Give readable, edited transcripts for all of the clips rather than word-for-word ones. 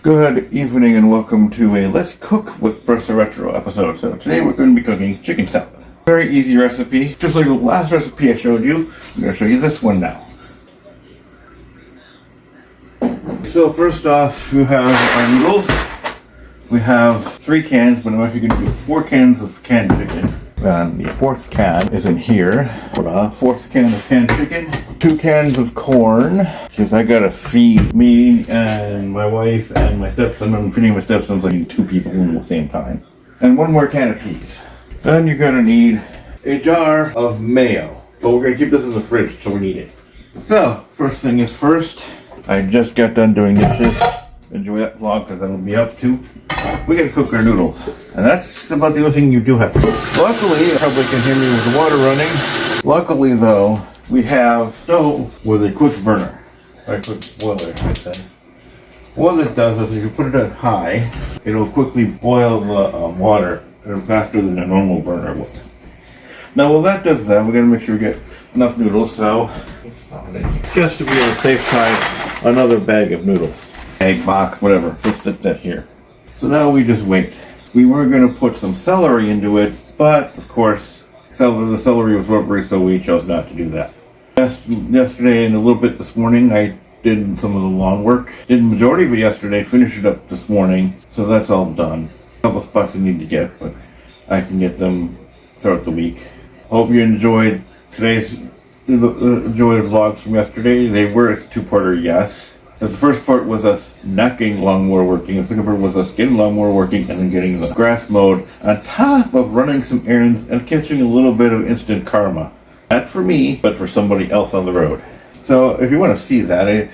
Good evening and welcome to a Let's Cook with Bertha Retro episode. So today we're going to be cooking chicken salad. Very easy recipe. Just like the last recipe I showed you, I'm going to show you this one now. So first off, we have our noodles. We have 3 cans, but I'm actually going to do 4 cans of canned chicken. And the 4th can is in here. 4th can of canned chicken. 2 cans of corn, because I gotta feed me and my wife and my stepson. I'm feeding my stepson, so I need 2 people at the same time. And 1 more can of peas. Then you're gonna need a jar of mayo. But we're gonna keep this in the fridge, so we need it. So, first thing is first, I just got done doing dishes. Enjoy that vlog, because that'll be up too. We gotta cook our noodles. And that's about the only thing you do have to cook. Luckily, you probably can hear me with the water running. Luckily though, we have stove with a quick burner. Or a quick boiler, I say. What it does is if you put it at high, it'll quickly boil the water faster than a normal burner would. Now while that does that, we're gonna make sure we get enough noodles, so just to be on the safe side, another bag of noodles. Egg box, whatever, just stick that here. So now we just wait. We were gonna put some celery into it, but of course, the celery was rubbery, so we chose not to do that. Yesterday and a little bit this morning, I did some of the lawn work. Did the majority of it yesterday, finished it up this morning, so that's all done. A couple spots I need to get, but I can get them throughout the week. Hope you enjoyed today's vlogs from yesterday. They were a 2-parter, yes. Because the first part was us not getting lawnmower working, the second part was us getting lawnmower working and then getting the grass mowed, on top of running some errands and catching a little bit of instant karma. Not for me, but for somebody else on the road. So if you want to see that,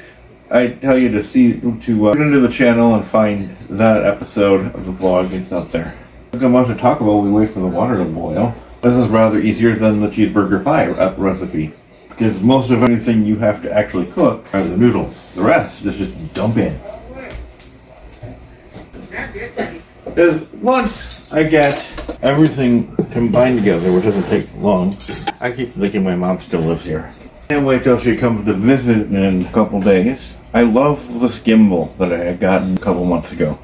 I tell you to put into the channel and find that episode of the vlog. It's out there. I've got much to talk about while we wait for the water to boil. This is rather easier than the cheeseburger pie recipe. Because most of anything you have to actually cook are the noodles. The rest is just dump in. Because once I get everything combined together, which doesn't take long, I keep thinking my mom still lives here. Can't wait till she comes to visit in a couple days. I love this gimbal that I had gotten a couple months ago.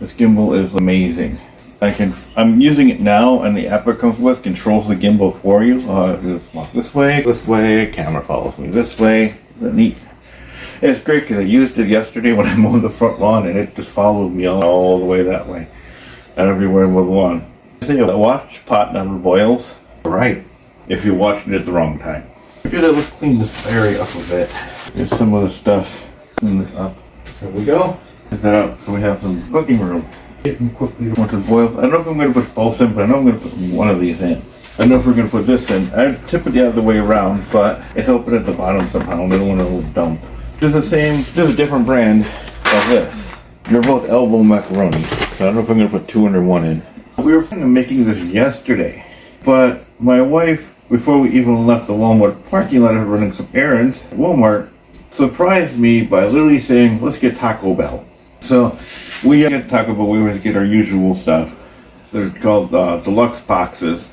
This gimbal is amazing. I'm using it now, and the app it comes with controls the gimbal for you. Just walk this way, camera follows me this way. Isn't neat? It's great because I used it yesterday when I mowed the front lawn, and it just followed me all the way that way, and everywhere with the lawn. See, a watch pot never boils. Right, if you're watching it at the wrong time. Let's clean this area up a bit. Here's some of the stuff. Clean this up. There we go. Get that up so we have some cooking room. Getting quickly once it boils. I don't know if I'm going to put both in, but I know I'm going to put one of these in. I don't know if we're going to put this in. I'd tip it the other way around, but it's open at the bottom somehow. I don't want to dump. Just the same, just a different brand of this. They're both elbow macaroni, so I don't know if I'm going to put 2 under 1 in. We were planning on making this yesterday, but my wife, before we even left the Walmart parking lot of running some errands, Walmart surprised me by literally saying, let's get Taco Bell. So we get Taco Bell, we always get our usual stuff. They're called deluxe boxes.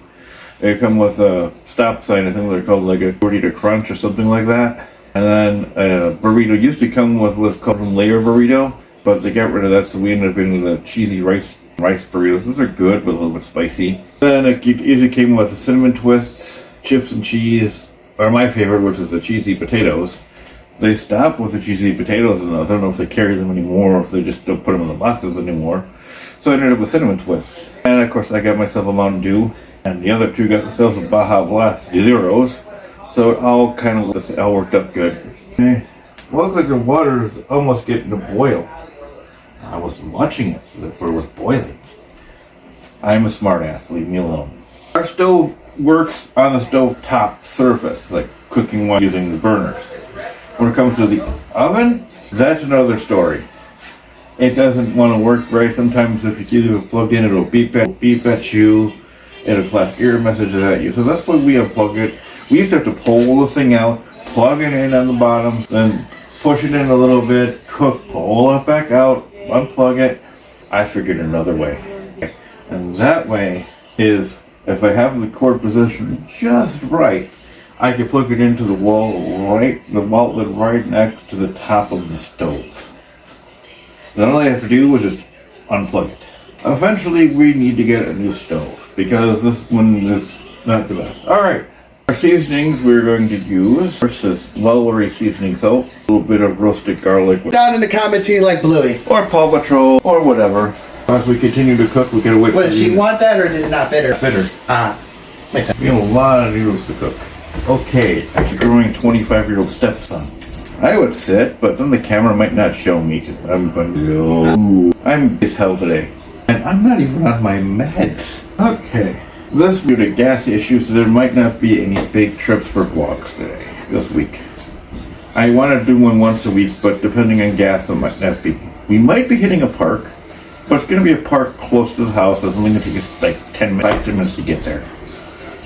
They come with a stop sign. I think they're called like a burrito crunch or something like that. And then a burrito used to come with what's called a layer burrito, but they got rid of that, so we ended up getting the cheesy rice burritos. Those are good, but a little bit spicy. Then it usually came with the cinnamon twists, chips and cheese, or my favorite, which is the cheesy potatoes. They stopped with the cheesy potatoes in those. I don't know if they carry them anymore or if they just don't put them in the boxes anymore. So I ended up with cinnamon twists. And of course I got myself a Mountain Dew, and the other 2 got themselves a Baja Blast Zeros. So it all worked up good. Okay. Well, looks like the water is almost getting to boil. I wasn't watching it, so therefore it was boiling. I'm a smart ass, leave me alone. Our stove works on the stove top surface, like cooking while using the burners. When it comes to the oven, that's another story. It doesn't want to work right. Sometimes if you keep it plugged in, it'll beep at you. It'll flash error messages at you. So that's why we unplug it. We used to have to pull the thing out, plug it in on the bottom, then push it in a little bit, pull it back out, unplug it. I figured another way. And that way is, if I have the cord positioned just right, I can plug it into the wall outlet right next to the top of the stove. Then all I have to do was just unplug it. Eventually, we need to get a new stove because this one is not the best. All right. Our seasonings we're going to use versus Lowry seasoning soap, a little bit of roasted garlic. Down in the comments who you like Bluey. Or Paw Patrol, or whatever. As we continue to cook, we gotta wait. Did she want that or did it not fit her? Fit her. Makes sense. We have a lot of noodles to cook. Okay, as a growing 25-year-old stepson, I would sit, but then the camera might not show me because I'm going to go. I'm as hell today. And I'm not even on my meds. Okay. This due to gas issues, so there might not be any big trips for vlogs today, this week. I want to do one once a week, but depending on gas, it might not be. We might be hitting a park, but it's going to be a park close to the house. It's only going to take us like 10 minutes to get there.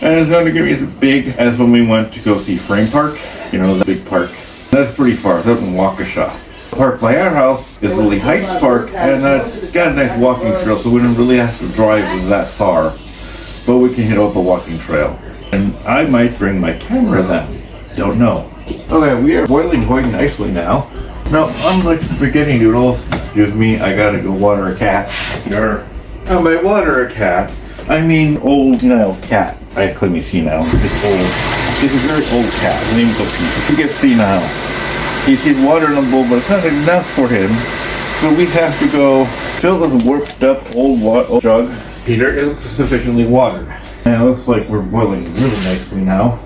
And it's not going to be as big as when we went to go see Frame Park. You know, the big park. That's pretty far. It's out in Waukesha. The park by our house is Lily Heights Park, and it's got a nice walking trail, so we don't really have to drive that far. But we can hit up a walking trail. And I might bring my camera then. Don't know. Okay, we are boiling quite nicely now. Now, unlike spaghetti noodles, excuse me, I gotta go water a cat. Here. Now, by water a cat, I mean old, cat. I claim he's senile. He's old. He's a very old cat. His name is Opie. He gets senile. He sees water in the bowl, but it's not enough for him. So we have to go fill this warped up old jug. Peter is sufficiently watered. And it looks like we're boiling really nicely now.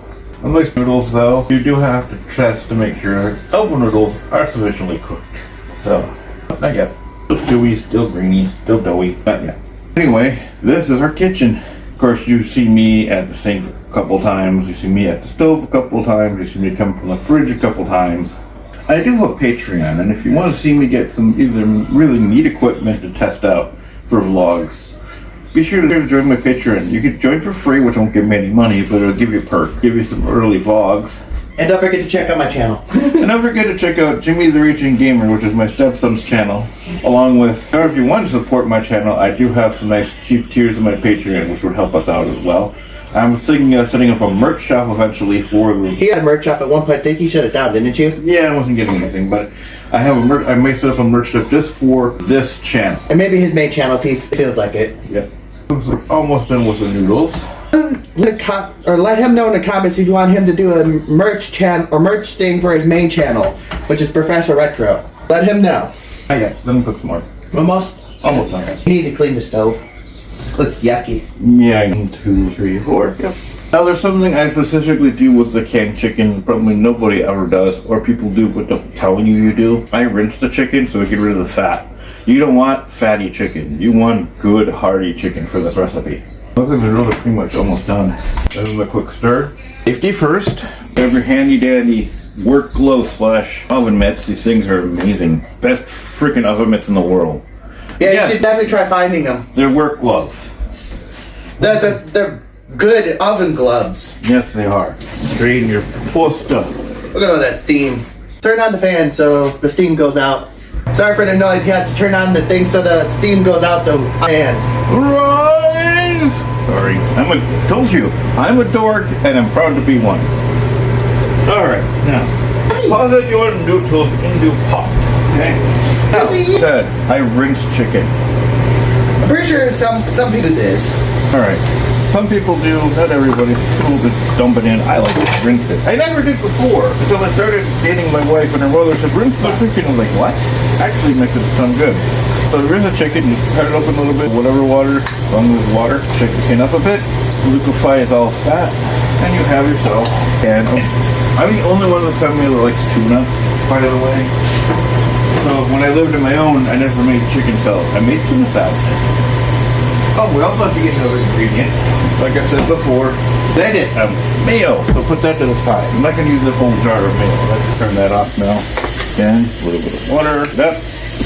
Unlike noodles though, you do have to test to make sure elbow noodles are sufficiently cooked. So, not yet. Still chewy, still grainy, still doughy, not yet. Anyway, this is our kitchen. Of course, you see me at the sink a couple times, you see me at the stove a couple times, you see me come from the fridge a couple times. I do have a Patreon, and if you want to see me get some either really neat equipment to test out for vlogs, be sure to join my Patreon. You can join for free, which won't give me any money, but it'll give you a perk, give you some early vlogs. And don't forget to check out my channel. And don't forget to check out Jimmy the Raging Gamer, which is my stepson's channel. Along with, or if you want to support my channel, I do have some nice cheap tiers in my Patreon, which would help us out as well. I'm thinking of setting up a merch shop eventually for the... He had a merch shop at one point. I think you shut it down, didn't you? Yeah, I wasn't getting anything, but I have I may set up a merch shop just for this channel. And maybe his main channel if he feels like it. Yeah. We're almost done with the noodles. Let him know in the comments if you want him to do a merch thing for his main channel, which is Professor Retro. Let him know. Okay, let me cook some more. Almost done. You need to clean the stove. Looks yucky. Yeah, 1, 2, 3, 4. Yep. Now there's something I specifically do with the canned chicken. Probably nobody ever does, or people do but don't telling you do. I rinse the chicken so we get rid of the fat. You don't want fatty chicken. You want good, hearty chicken for this recipe. Looks like the noodles are pretty much almost done. Then a quick stir. Safety first. Have your handy dandy work gloves / oven mitts. These things are amazing. Best freaking oven mitts in the world. Yeah, you should definitely try finding them. They're work gloves. They're good oven gloves. Yes, they are. Straight in your full stuff. Look at all that steam. Turn on the fan so the steam goes out. Sorry for the noise. You had to turn on the thing so the steam goes out the fan. Rise! Sorry. Told you, I'm a dork and I'm proud to be one. Alright, now. Pause it, you want to do till into pop. Okay? Now, said, I rinse chicken. I'm pretty sure some people do this. Alright. Some people do, not everybody. People just dump it in. I like to rinse it. I never did before until I started dating my wife and her mother said, rinse the chicken. I was like, what? Actually makes it sound good. So rinse the chicken, you cut it open a little bit, whatever water, as long as water, shake the skin up a bit, liquefies all fat, and you have yourself. And I'm the only one in the family that likes tuna, by the way. So when I lived on my own, I never made chicken salad. I made tuna salad. Oh, we also have to get another ingredient. Like I said before, then mayo. So put that to the side. I'm not going to use the whole jar of mayo. Let's turn that off now. Then a little bit of water. That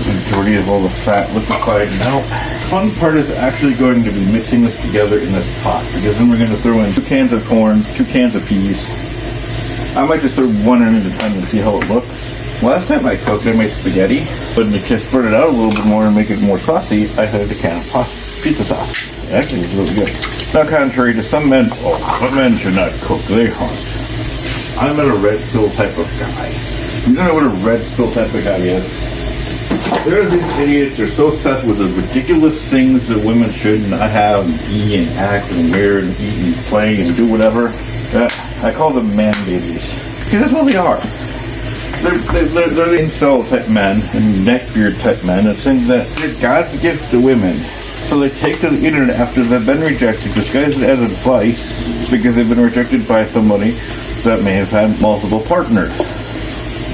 majority of all the fat liquefied. Now, fun part is actually going to be mixing this together in this pot because then we're going to throw in 2 cans of corn, 2 cans of peas. I might just throw one in at a time and see how it looks. Last time I cooked, I made spaghetti, but to spread it out a little bit more and make it more saucy, I had a can of pizza sauce. Actually, it's really good. Now, contrary to some men, but men should not cook, they hunt. I'm not a red pill type of guy. You don't know what a red pill type of guy is? There are these idiots, they're so obsessed with the ridiculous things that women should not have, and be and act and wear and eat and play and do whatever. I call them man babies. Because that's what they are. They're the incel type men and neckbeard type men that think that it's God's gift to women. So they take to the internet after they've been rejected, disguise it as advice because they've been rejected by somebody that may have had multiple partners.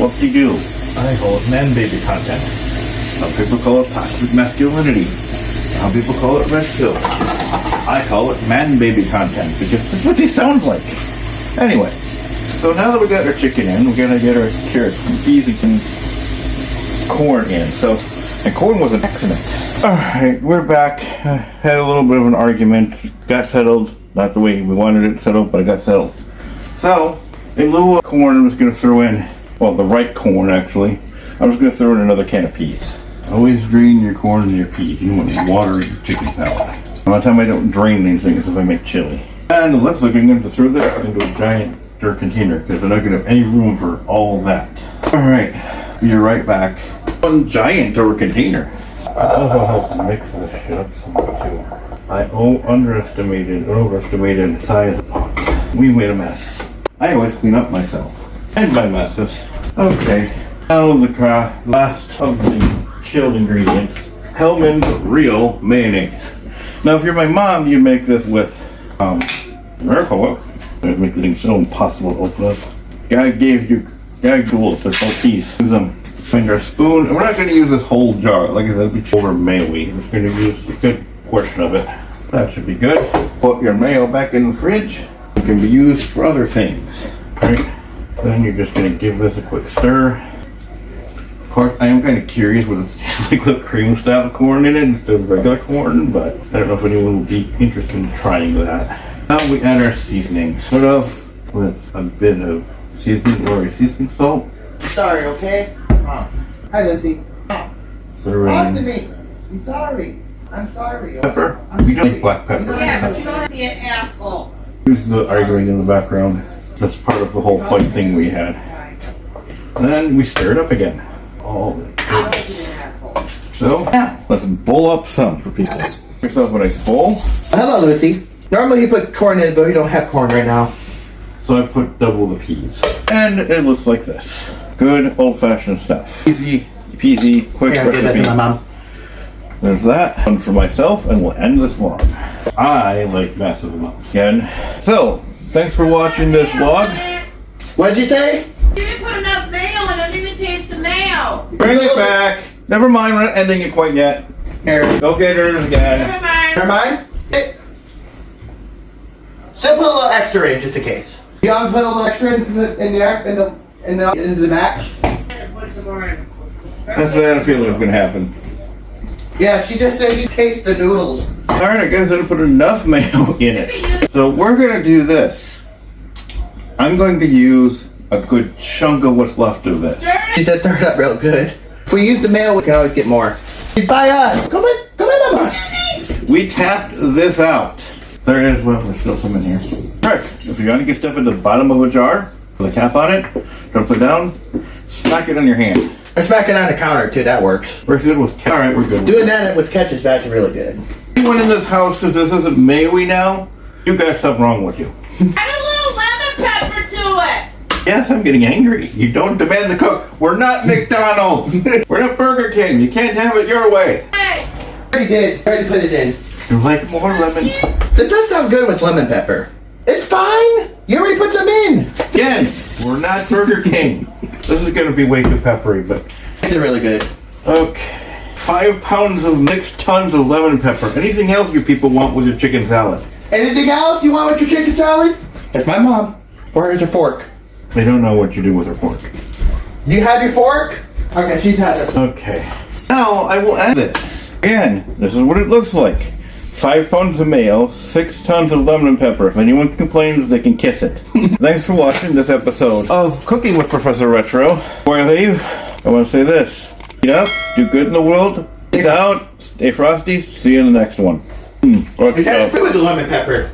What do you do? I call it man baby content. Some people call it toxic masculinity. Some people call it red pill. I call it man baby content because that's what they sound like. Anyway, so now that we got our chicken in, we're gonna get our carrots and peas and corn in. And corn was an accident. Alright, we're back. Had a little bit of an argument. Got settled. Not the way we wanted it settled, but it got settled. So, in lieu of corn, I'm just going to throw in, well, the right corn actually. I'm just going to throw in another can of peas. Always drain your corn and your peas. You don't want to water your chicken salad. A lot of time I don't drain these things if I make chili. And it looks like I'm going to throw this into a giant dirt container because I'm not going to have any room for all that. Alright, be right back. One giant dirt container. I also have to mix this shit up somewhat too. I overestimated the size of the pot. We made a mess. I always clean up myself. And my messes. Okay. Now the last of the chilled ingredients. Hellman's Real Mayonnaise. Now if you're my mom, you'd make this with Miracle Whip. It'd make things so impossible to open up. God gave you tools. They're so peas. Use them. Finger spoon. And we're not going to use this whole jar. Like I said, it'll be over mayo-y. We're just going to use a good portion of it. That should be good. Put your mayo back in the fridge. It can be used for other things. Right? Then you're just going to give this a quick stir. Of course, I am kind of curious what it's tastes like with cream style corn in it instead of regular corn, but I don't know if anyone would be interested in trying that. Now we add our seasoning. Start off with a bit of seasoning or seasoning salt. Sorry, okay? Hi, Lizzie. Talk to me. I'm sorry. I'm sorry. Pepper. I'm We don't sorry. like black pepper. Yeah, but you don't have to be an asshole. Use the arguing in the background. That's part of the whole fight thing we had. And then we stir it up again. All the I don't be an asshole. So, let's bowl up some for people. Mix up a nice bowl. Hello, Lucy. Normally you put corn in it, but we don't have corn right now. So I put double the peas. And it looks like this. Good old-fashioned stuff. Easy peasy, quick Here, I'll give that to recipe. my mom. There's that. One for myself, and we'll end this vlog. I like massive amounts. Again. So, thanks for watching this vlog. What did you say? You didn't put enough mayo and I didn't even taste the mayo. Bring it back. Never mind, we're not ending it quite yet. Here. Go get hers again. Never mind. Never mind. Still put a little extra in just in case. You want to put a little extra into the match? That's what I had a feeling was going to happen. Yeah, she just said you taste the noodles. Alright, I guess I didn't put enough mayo in it. So we're going to do this. I'm going to use a good chunk of what's left of this. She said throw it up real good. If we use the mayo, we can always get more. By us. Come in, Mama. We tapped this out. There it is. Well, there's still some in here. Alright, if you're going to get stuff in the bottom of a jar, with a cap on it, dump it down, smack it on your hand. Or smack it on the counter too, that works. We're good with Alright, we're good. Doing that with ketchup is actually really good. Anyone in this house says this isn't mayo-y now, you got something wrong with you. Add a little lemon pepper to it. Yes, I'm getting angry. You don't demand the cook. We're not McDonald's. We're not Burger King. You can't have it your way. Hey, Already did. Already put it in. You like more lemon? That does sound good with lemon pepper. It's fine. You already put some in. Again, we're not Burger King. This is going to be way too peppery, but... It's really good. Okay. 5 pounds of mixed tons of lemon pepper. Anything else you people want with your chicken salad? Anything else you want with your chicken salad? That's my mom. Where's her fork? They don't know what you do with her pork. Do you have your fork? Okay, she has it. Okay. Now, I will add this. Again, this is what it looks like. 5 pounds of mayo, 6 tons of lemon and pepper. If anyone complains, they can kiss it. Thanks for watching this episode of Cooking with Professor Retro. Before I leave, I want to say this. Eat up, do good in the world, peace out, stay frosty, see you in the next one. It has to do with the lemon pepper.